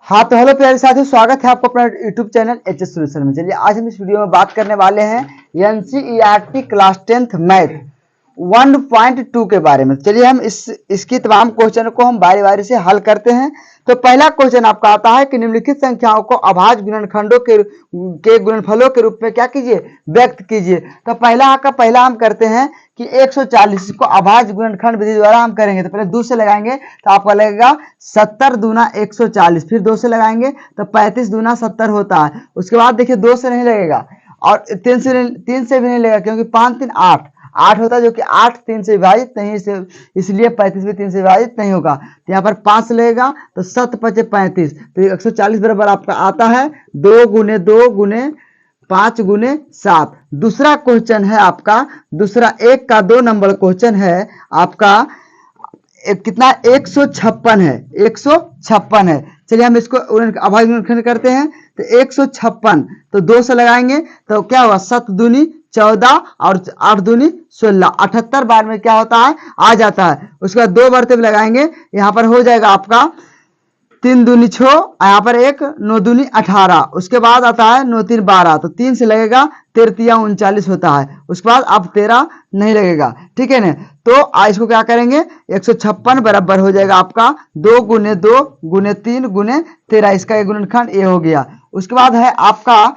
हाँ तो हेलो प्यारे साथियों, स्वागत है आपको अपना यूट्यूब चैनल एचएस सॉल्यूशन में। चलिए आज हम इस वीडियो में बात करने वाले हैं एनसीईआरटी क्लास 10th मैथ 1.2 के बारे में। चलिए हम इसकी तमाम क्वेश्चन को हम बारी बारी से हल करते हैं। तो पहला क्वेश्चन आपका आता है कि निम्नलिखित संख्याओं को अभाज्य गुणनखंडों के गुणनफलों के रूप में क्या कीजिए, व्यक्त कीजिए। तो पहला हम करते हैं कि 140 को अभाज्य गुणनखंड विधि द्वारा हम करेंगे। तो पहले 2 से लगाएंगे तो आपका लगेगा 70 दूना 140, फिर 2 से लगाएंगे तो 35 दूना 70 होता है। उसके बाद देखिए 2 से नहीं लगेगा और 3 से भी नहीं लगेगा, क्योंकि 5 3 8 होता है, जो कि 8 3 से विभाजित नहीं, इसलिए 35 भी 3 से विभाजित नहीं होगा। तो यहाँ पर 5 से लगेगा तो 7 5 35, तो 140 बराबर आपका आता है 2 गुने 2 गुने 5 गुने 7। दूसरा क्वेश्चन है आपका, दूसरा 1 का 2 नंबर क्वेश्चन है आपका कितना, 156 है, 156 है। चलिए हम इसको अभाज्य गुणनखंड करते हैं। तो 156 तो 2 से लगाएंगे तो क्या होगा, 7 दूनी 14 और 8 दूनी 16, 78 बार में क्या होता है, आ जाता है। उसके बाद 2 बर्ते लगाएंगे, यहाँ पर हो जाएगा आपका 3 दूनी 6, यहाँ पर 1 9 दूनी 18, उसके बाद आता है 9 3 12, तो 3 से लगेगा 13 39 होता है। उसके बाद अब 13 नहीं लगेगा, ठीक है ना। तो इसको क्या करेंगे, 156 बराबर हो जाएगा आपका 2 गुने 2 गुने 3 गुने 13, इसका एक गुणनखंड ये हो गया। उसके बाद है आपका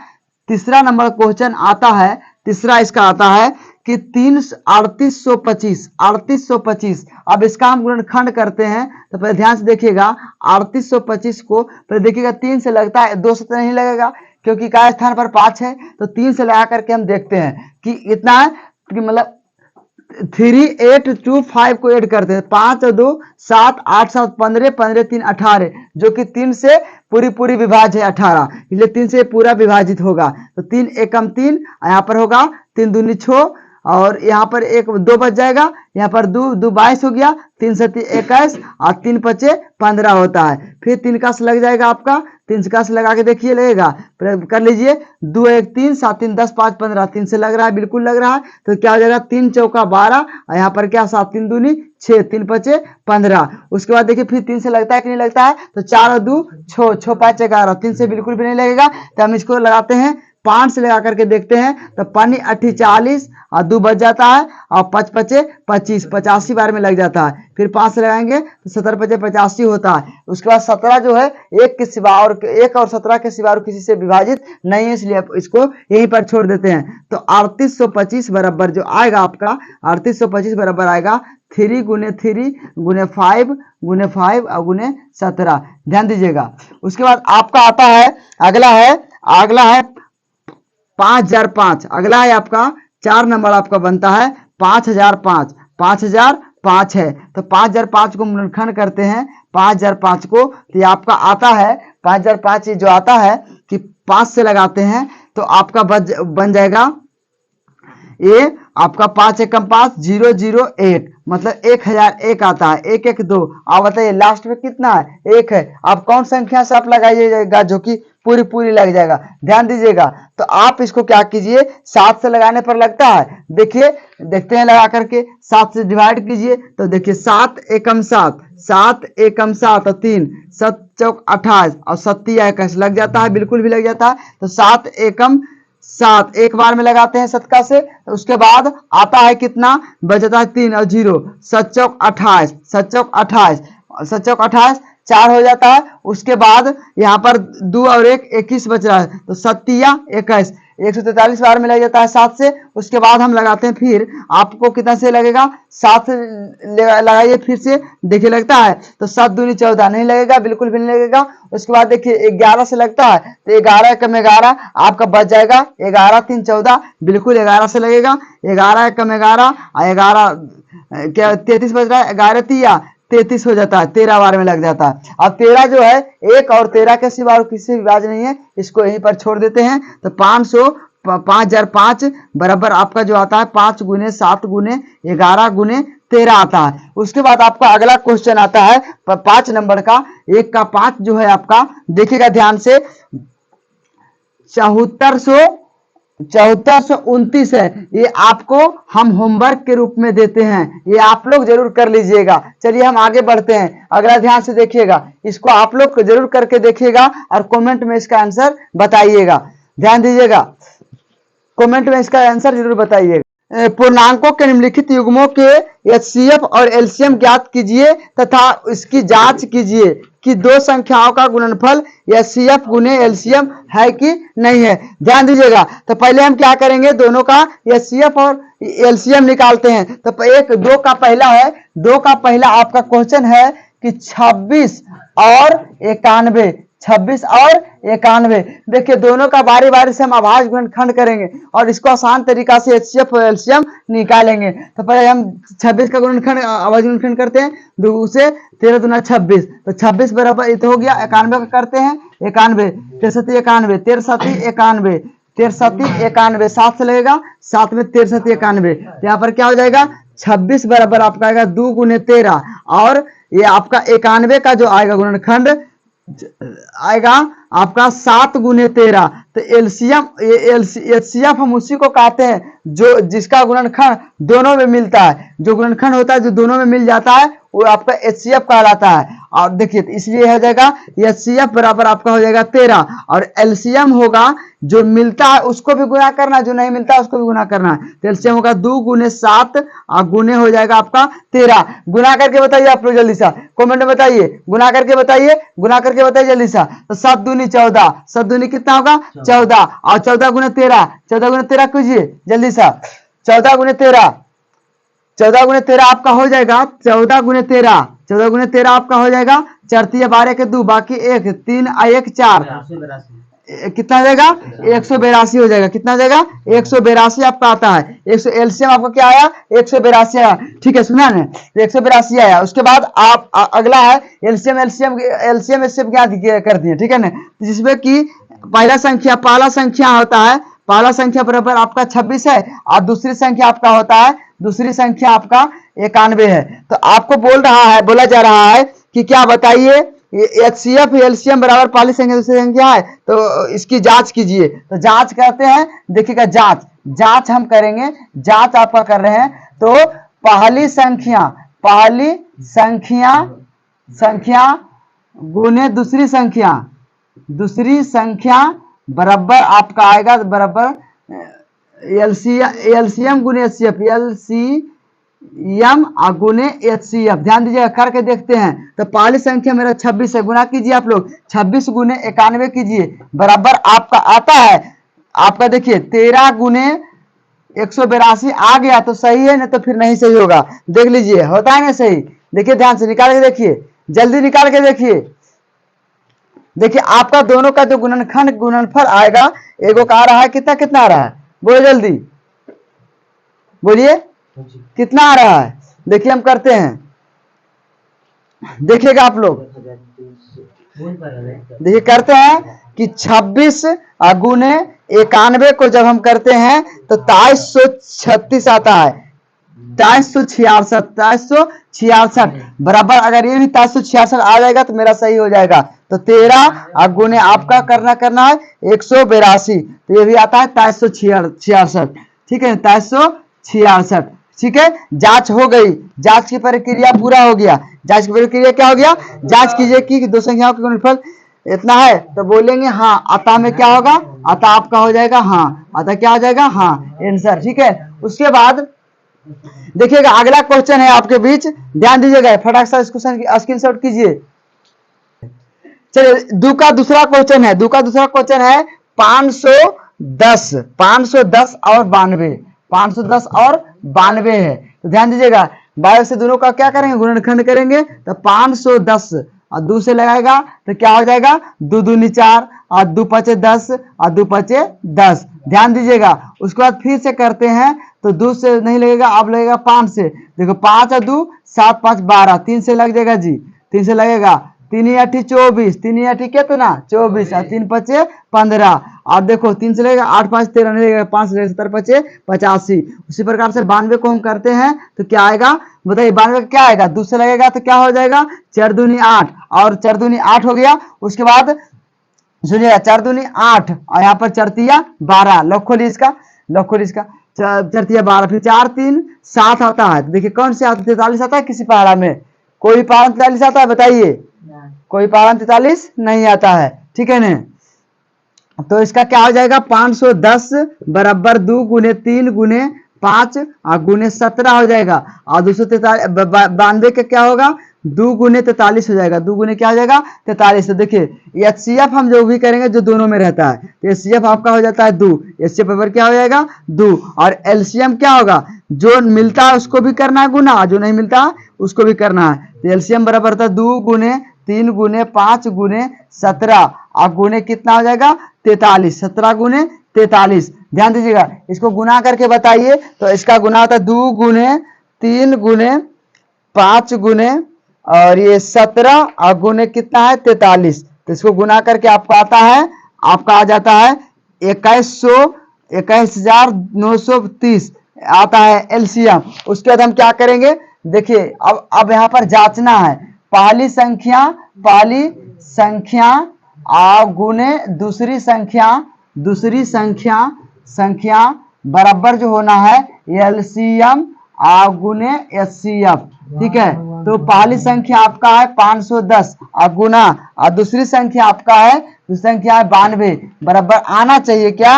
तीसरा नंबर क्वेश्चन आता है, तीसरा इसका आता है कि 3825। अब इसका हम गुणनखंड करते हैं। तो पहले ध्यान से देखिएगा, 3825 को पहले देखिएगा 3 से लगता है, 2 से तो नहीं लगेगा क्योंकि का स्थान पर 5 है। तो 3 से लगा करके हम देखते हैं कि इतना है कि मतलब 3 8 2 5 को ऐड करते हैं, 5 और 2 7 8 7 15 15 3 18, जो कि 3 से पूरी विभाज्य है 18, इसलिए 3 से पूरा विभाजित होगा। तो 3 एकम 3, यहाँ पर होगा 3 दूनी 6 और यहाँ पर 1 2 बच जाएगा, यहाँ पर 2 2 22 हो गया, 3 7 21 और 3 5 15 होता है। फिर 3 का से लग जाएगा आपका, 3 का से लगा के देखिए लगेगा, कर लीजिए 2 1 3 7 3 10 5 15, 3 से लग रहा है, बिल्कुल लग रहा है। तो क्या हो जाएगा, 3 चौका 12 और यहाँ पर क्या 7 3 दूनी 6 3 5 15। उसके बाद देखिए फिर 3 से लगता है कि नहीं लगता है, तो 4 और 2 6 6 5 11, 3 से बिल्कुल भी नहीं लगेगा। तो हम इसको लगाते हैं 5 से लगा करके देखते हैं, तो पानी 8 40 और 2 बच जाता है और 5 5 25, 85 बार में लग जाता है। फिर 5 से लगाएंगे तो 17 5 85 होता है। उसके बाद 17 जो है 1 के सिवा और 1 और 17 के सिवा और किसी से विभाजित नहीं है, इसलिए इसको यहीं पर छोड़ देते हैं। तो 3825 बराबर जो आएगा आपका, 3825 बराबर आएगा 3 गुने 3 गुने 5 गुने 5 और गुने 17। ध्यान दीजिएगा। उसके बाद आपका आता है अगला है 5005। अगला है आपका 4 नंबर आपका बनता है 5005 है। तो 5005 को गुणनखंड करते हैं, 5005 को, तो ये आपका आता है 5005 जो आता है कि 5 से लगाते हैं तो आपका बन जाएगा ये आपका 5 एकम 5 008, मतलब 1001 आता है, 1 1 2। आप बताइए लास्ट में कितना है, 1 है। आप कौन संख्या से आप लगाइएगा जो कि पूरी लग जाएगा। ध्यान दीजिएगा। तो आप इसको क्या कीजिए, 7 से लगाने पर लगता है, देखिए देखते हैं लगा करके, 7 से डिवाइड कीजिए तो देखिए 7 एकम 7 7 एकम 7 और 3 7 चौक 28 और 7 कैसे लग जाता है, बिल्कुल भी लग जाता है। तो 7 एकम 7 एक बार में लगाते हैं 7 से, तो उसके बाद आता है कितना, बचता है 3 और 0, 7 चौक 28 7 चौक 28 7 चौक 28 4 हो जाता है। उसके बाद यहाँ पर 2 और 1 21 बच रहा है, तो 7 21 143 बार में लग जाता है 7 से। उसके बाद हम लगाते हैं, फिर आपको कितना से लगेगा, 7 से लगाइए फिर से, देखिए लगता है तो 7 दूनी 14 नहीं लगेगा, बिल्कुल भी नहीं लगेगा। उसके बाद देखिए 11 से लगता है तो 11 एकम 11 आपका बच जाएगा, 11 3 14, बिल्कुल 11 से लगेगा, 11 एकम 11 और 11 क्या 33 बच रहा है, 11 3 33 हो जाता है, 13 बार में लग जाता है। अब 13 जो है 1 और 13 के सिवा और किसी से विभाज्य नहीं है, इसको यहीं पर छोड़ देते हैं। तो 5005 बराबर आपका जो आता है 5 गुने 7 गुने 11 गुने 13 आता है। उसके बाद आपका अगला क्वेश्चन आता है 5 नंबर का, 1 का 5 जो है आपका, देखिएगा ध्यान से, 7400 1429 है। ये आपको हम होमवर्क के रूप में देते हैं, ये आप लोग जरूर कर लीजिएगा। चलिए हम आगे बढ़ते हैं, अगला ध्यान से देखिएगा, इसको आप लोग जरूर करके देखिएगा और कमेंट में इसका आंसर बताइएगा। ध्यान दीजिएगा, कमेंट में इसका आंसर जरूर बताइएगा। पूर्णांकों के निम्नलिखित युग्मों के एचसीएफ और एलसीएम ज्ञात कीजिए तथा इसकी जांच कीजिए कि दो संख्याओं का गुणनफल एचसीएफ गुने एलसीएम है कि नहीं है। ध्यान दीजिएगा, तो पहले हम क्या करेंगे, दोनों का एचसीएफ और एलसीएम निकालते हैं। तो एक दो का पहला है, दो का पहला आपका क्वेश्चन है कि 26 और 91, 26 और 91। देखिए दोनों का बारी बारी से हम अभाज्य गुणनखंड करेंगे और इसको आसान तरीका से एचसीएफ और एलसीएम निकालेंगे। तो पहले हम 26 का गुणनखंड अभाज्य गुणनखंड करते हैं, दो से 13 दूना 26, तो 26 बराबर तो हो गया 91 का करते हैं 91, 63 91, 63 91, 63 91, 7 से लगेगा 7 में 63 91, तो यहाँ पर क्या हो जाएगा 26 बराबर आपका आएगा 2 गुने 13 और ये आपका 91 का जो आएगा गुणनखंड आएगा आपका 7 गुने 13। तो एलसीएम एचसीएफ हम उसी को कहते हैं जो जिसका गुणनखंड दोनों में मिलता है, जो गुणनखंड होता है जो दोनों में मिल जाता है वो आपका एचसीएफ कहलाता है। और देखिए तो इसलिए हो जाएगा एचसीएफ बराबर आपका हो जाएगा 13 और एलसीएम होगा जो मिलता है उसको भी गुना करना, जो नहीं मिलता है उसको भी गुना करना है। तो एलसीएम होगा 2 गुने 7 और गुने हो जाएगा आपका 13। गुना करके बताइए आप लोग जल्दी सा कमेंट में बताइए, गुना करके बताइए, गुना करके बताइए जल्दी सा। तो 7 दूनी 14, 7 दूनी कितना होगा 14 और 14 गुने 13, 14 गुने 13 कीजिए जल्दी सा। 14 गुने 13, 14 गुने 13 आपका हो जाएगा 14 गुने 13, 14 गुने 13 आपका हो जाएगा 4 12 के 2 बाकी 1 3 1 4 कितना हो जाएगा 182 हो जाएगा। कितना हो जाएगा 182 आपका आता है। 100 एलसीएम आपका क्या आया 182 आया। ठीक है सुना ना 182 आया। उसके बाद आप अगला है एलसीएम एलसीएम क्या कर दिए, ठीक है ना, जिसमें कि पहला संख्या होता है, पहला संख्या बराबर आपका 26 है और दूसरी संख्या आपका होता है, दूसरी संख्या आपका 91 है। तो आपको बोला जा रहा है कि क्या बताइए एचसीएफ एलसीएम बराबर पहली संख्या दूसरी संख्या है तो इसकी जांच कीजिए। तो जांच करते हैं, देखिएगा जांच हम करेंगे, जांच आपका कर रहे हैं। तो पहली संख्या गुने दूसरी संख्या बराबर आपका आएगा बराबर एलसीएम गुने एचसीएफ, एलसीएम गुने एचसीएफ। ध्यान दीजिएगा करके देखते हैं। तो पहली संख्या मेरा 26 है, गुना कीजिए आप लोग 26 गुने 91 कीजिए बराबर आपका आता है आपका देखिए 13 गुने 182 आ गया तो सही है, ना तो फिर नहीं सही होगा। देख लीजिए होता है ना सही। देखिए ध्यान से निकाल के देखिए, जल्दी निकाल के देखिए। देखिए आपका दोनों का जो गुणनफल आएगा, एगो का आ रहा है कितना आ रहा है, बोलो जल्दी बोलिए कितना आ रहा है। देखिए हम करते हैं, देखिएगा आप लोग, देखिए करते हैं कि 26 गुने 91 को जब हम करते हैं तो 2336 आता है, 2366 बराबर। अगर ये भी 2366 आ जाएगा तो मेरा सही हो जाएगा। तो 13 गुने आपका करना है 182, तो ये भी आता है 2366। ठीक है 2366। ठीक है जांच हो गई, जांच की प्रक्रिया पूरा हो गया। जांच की प्रक्रिया क्या हो गया, जांच कीजिए कि दो संख्याओं का गुणनफल इतना है तो बोलेंगे हाँ, अतः में क्या होगा, अतः आपका हो जाएगा हाँ, अतः क्या हो जाएगा हाँ आंसर। ठीक है उसके बाद देखिएगा अगला क्वेश्चन है आपके बीच, ध्यान दीजिएगा फटाक से इस क्वेश्चन की स्क्रीनशॉट कीजिए। चलिए दो का दूसरा क्वेश्चन है, 510 और 92, 510 और 92 है। तो ध्यान दीजिएगा 22 से दोनों का क्या करेंगे गुणनखंड करेंगे। तो 510 और 2 से लगाएगा तो क्या हो जाएगा 2 दूनी 4 और 2 पचे 10 और 2 पचे 10। ध्यान दीजिएगा उसके बाद फिर से करते हैं तो 2 से नहीं लगेगा, अब लगेगा 5 से। देखो 5 और 2 7 5 12, 3 से लग जाएगा जी, 3 से लगेगा 3 8 24, 3 8 कितना 24 और 3 पचे 15 और देखो 3 से लगेगा 8 5 13 नहीं लगेगा, 5 से 7 पचे 85। उसी प्रकार से 92 को हम करते हैं तो क्या आएगा बताइए, 92 का क्या आएगा, 2 से लगेगा तो क्या हो जाएगा 4 दूनी 8 और 4 दूनी 8 हो गया। उसके बाद सुनिएगा, 4 दूनी 8 और यहाँ पर 4 तिया 12। लॉक खोलिए इसका, लॉक खोलिए इसका, 4 तिया 12, फिर 4 3 7 आता है। तो देखिए कौन से आता है, 43 आता है किसी पहाड़ा में? कोई पहाड़ा 43 आता है बताइए? कोई पहाड़ा 43 नहीं आता है, ठीक है ना। तो इसका क्या हो जाएगा, 510 बराबर 2 गुने 3 गुने 5 और गुने 17 हो जाएगा। और 292 का क्या होगा, 2 गुने 43 हो जाएगा। 2 गुने क्या हो जाएगा, 43। तो देखिए एचसीएफ हम जो भी करेंगे जो दोनों में रहता है, तो एचसीएफ आपका हो जाता है 2, एचसीएफ पर क्या हो जाएगा 2। और एलसीएम क्या होगा, जो मिलता है उसको भी करना है गुना, जो नहीं मिलता उसको भी करना है। तो एलसीएम बराबर था 2 गुने 3 गुने 5 गुने 17 और गुने कितना हो जाएगा 43। 17 गुने 43, ध्यान दीजिएगा, इसको गुना करके बताइए। तो इसका गुना होता है 2 गुने 3 गुने 5 गुने और ये 17 और गुने कितना है 43। तो इसको गुना करके आपको आता है, आपका आ जाता है 21,930 आता है एलसीएम। उसके बाद हम क्या करेंगे, देखिए अब यहाँ पर जांचना है, पहली संख्या आ गुने दूसरी संख्या बराबर जो होना है एलसीएम आ गुने एचसीएफ, ठीक है। तो पहली संख्या आपका है 510 और गुना, और दूसरी संख्या आपका है, दूसरी संख्या है 92 बराबर आना चाहिए क्या,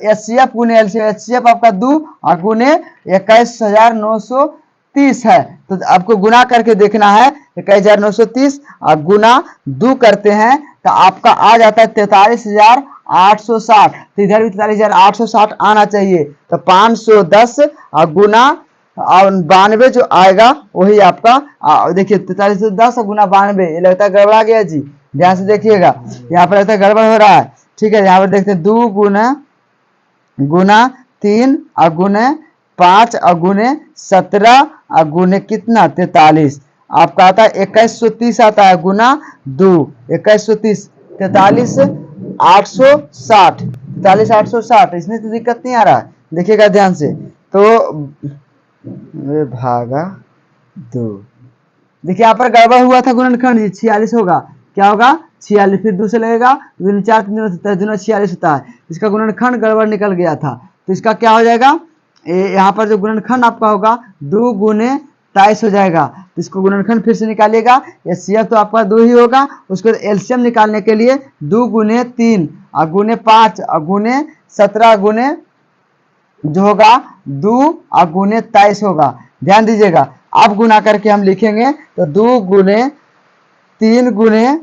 एचसीएफ गुने एलसीएफ। एचसीएफ आपका 2 और गुने 21,930 है। तो आपको गुना करके देखना है, 21,930 और गुना 2 करते हैं तो आपका आ जाता है 43,860। तो इधर भी 43,860 आना चाहिए। तो 510 और गुना और 92 जो आएगा वही आपका, देखिए 4310 और गुना 92, ये लगता है गड़बड़ा गया जी, ध्यान से देखिएगा, यहाँ पर लगता है गड़बड़ हो रहा है, ठीक है। यहाँ पर देखते हैं 2 गुना 3 और गुने 5 और गुने 17 और गुने कितना 43, आपका आता है 2130 आता है गुना 2, 2130, 43,860, 43,860। इसमें तो दिक्कत नहीं आ रहा है, देखिएगा ध्यान से। तो भागा 2, देखिए यहाँ पर गड़बड़ हुआ था गुणनखंड, 46 होगा, क्या होगा 46, फिर 2 से लगेगा 4 3 46 होता है। इसका गुणनखंड गड़बड़ निकल गया था, तो इसका क्या हो जाएगा, यहाँ पर जो गुणनखंड आपका होगा 2 गुने 23 हो जाएगा। तो इसको गुणनखंड फिर से निकालिएगा, एचसीएफ तो आपका 2 ही होगा, उसको एलसीएम निकालने के लिए 2 गुने 3 और गुने 5 और गुने 17 गुने जो होगा 2 और गुने 23 होगा, ध्यान दीजिएगा। अब गुना करके हम लिखेंगे तो 2 गुने 3 गुने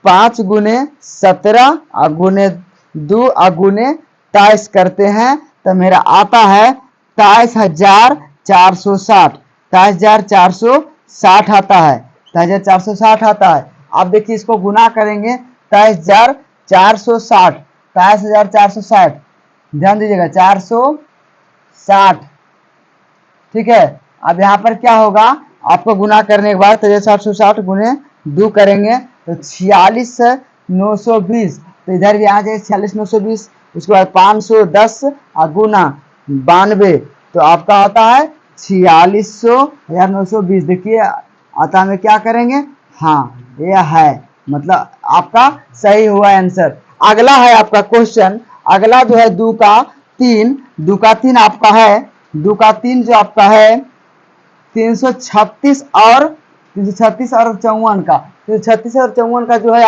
5 गुने 17 और गुने 2 और गुने 23 करते हैं तो मेरा आता है 23,460, 23,460 आता है, 23,460 आता है। अब देखिए इसको गुना करेंगे 23,460, 23,460, ध्यान दीजिएगा 460, ठीक है। अब यहाँ पर क्या होगा, आपको गुना करने के बाद 23,860 गुने 2 करेंगे तो 46,920, तो इधर भी आ जाए 46,920। उसके बाद 510 और गुना 92, तो आपका आता है 46,920। देखिए आता में क्या करेंगे, हाँ ये है, मतलब आपका सही हुआ आंसर। अगला है आपका क्वेश्चन, अगला जो है 2 का 3 आपका है, 2 का 3 जो आपका है 336 और 54 का, 336 और 54 का जो है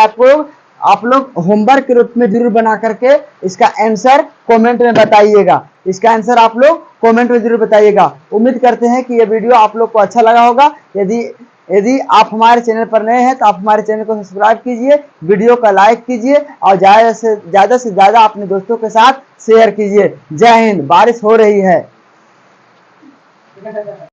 आप लोग होमवर्क के रूप में जरूर बना करके इसका आंसर कमेंट में बताइएगा, इसका आंसर आप लोग कमेंट में जरूर बताइएगा। उम्मीद करते हैं कि ये वीडियो आप लोग को अच्छा लगा होगा। यदि आप हमारे चैनल पर नए हैं तो आप हमारे चैनल को सब्सक्राइब कीजिए, वीडियो का लाइक कीजिए और ज़्यादा से ज़्यादा अपने दोस्तों के साथ शेयर कीजिए। जय हिंद। बारिश हो रही है।